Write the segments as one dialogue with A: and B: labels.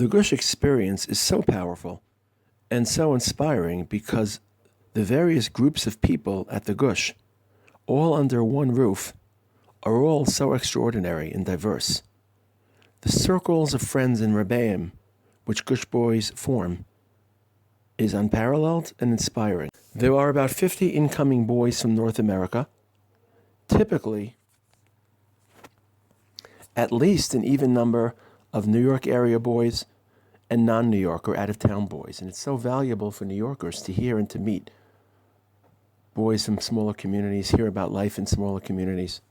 A: The Gush experience is so powerful and so inspiring because the various groups of people at the Gush, all under one roof, are all so extraordinary and diverse. The circles of friends and rebbeim which Gush boys form is unparalleled and inspiring. There are about 50 incoming boys from North America, typically at least an even number of New York area boys and non-New York or out-of-town boys. And it's so valuable for New Yorkers to hear and to meet boys from smaller communities, hear about life in smaller communities.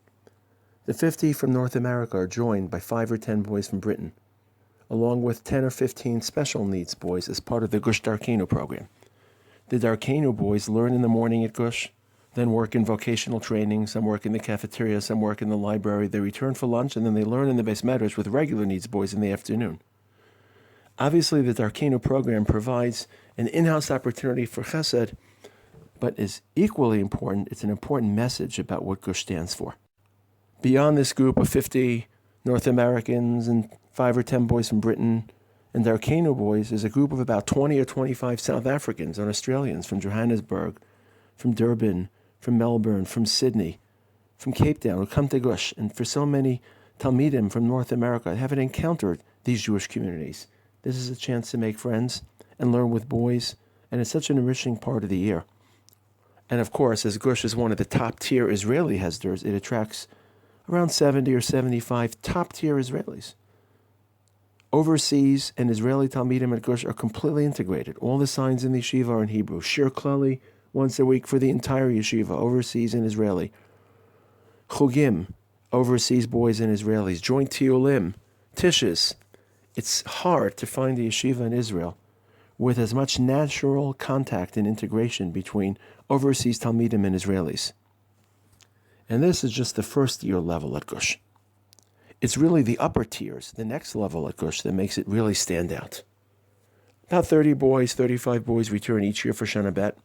A: The 50 from North America are joined by 5 or 10 boys from Britain, along with 10 or 15 special needs boys as part of the Gush Darkaynu Program. The Darkaynu boys learn in the morning at Gush, then work in vocational training, some work in the cafeteria, some work in the library. They return for lunch, and then they learn in the Beis Medrash with regular needs boys in the afternoon. Obviously, the Darkaynu Program provides an in-house opportunity for chesed, but is equally important, it's an important message about what Gush stands for. Beyond this group of 50 North Americans and 5 or 10 boys from Britain and Darkaynu boys is a group of about 20 or 25 South Africans and Australians from Johannesburg, from Durban, from Melbourne, from Sydney, from Cape Town, who come to Gush. And for so many Talmidim from North America haven't encountered these Jewish communities. This is a chance to make friends and learn with boys, and it's such an enriching part of the year. And of course, as Gush is one of the top-tier Israeli Hesders, it attracts around 70 or 75 top-tier Israelis. Overseas and Israeli Talmidim at Gush are completely integrated. All the signs in the yeshiva are in Hebrew. Shir Klali, once a week for the entire yeshiva, overseas and Israeli. Chugim, overseas boys and Israelis. Joint Tiyulim, Tishes. It's hard to find a yeshiva in Israel with as much natural contact and integration between overseas Talmidim and Israelis. And this is just the first year level at Gush. It's really the upper tiers, the next level at Gush, that makes it really stand out. About 30 boys, 35 boys return each year for Shana Bet,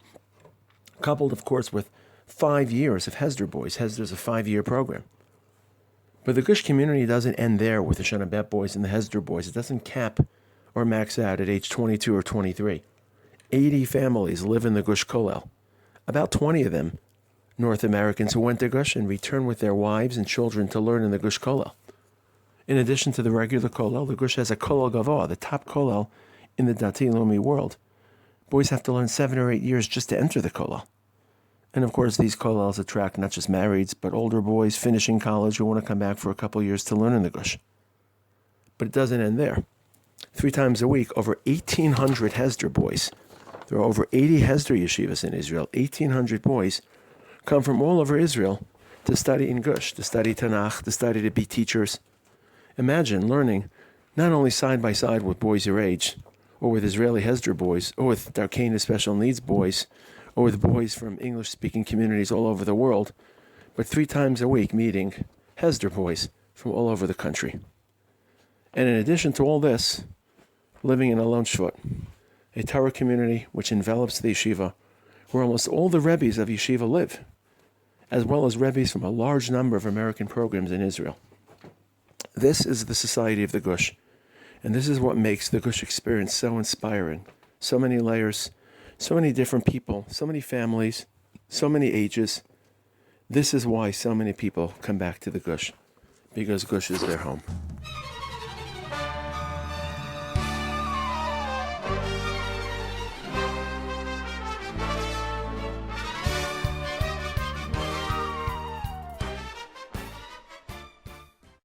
A: coupled, of course, with 5 years of Hesder boys. Hesder is a 5-year program. But the Gush community doesn't end there with the Shana Bet boys and the Hesder boys. It doesn't cap or max out at age 22 or 23. 80 families live in the Gush Kollel. About 20 of them, North Americans who went to Gush and return with their wives and children to learn in the Gush Kollel. In addition to the regular Kollel, the Gush has a Kollel Gavoa, the top Kollel in the Dati Lomi world. Boys have to learn 7 or 8 years just to enter the Kollel. And of course, these kollels attract not just marrieds, but older boys finishing college who want to come back for a couple years to learn in the Gush. But it doesn't end there. 3 times a week, over 1,800 Hesder boys. There are over 80 Hesder yeshivas in Israel. 1,800 boys come from all over Israel to study in Gush, to study Tanakh, to study to be teachers. Imagine learning not only side by side with boys your age, or with Israeli Hesder boys, or with Darkaynu special needs boys, or with boys from English-speaking communities all over the world, but 3 times a week meeting Hesder boys from all over the country. And in addition to all this, living in Alon Shvut, a Torah community which envelops the yeshiva, where almost all the rebbes of yeshiva live, as well as rebbes from a large number of American programs in Israel. This is the society of the Gush, and this is what makes the Gush experience so inspiring. So many layers, so many different people, so many families, so many ages. This is why so many people come back to the Gush, because Gush is their home.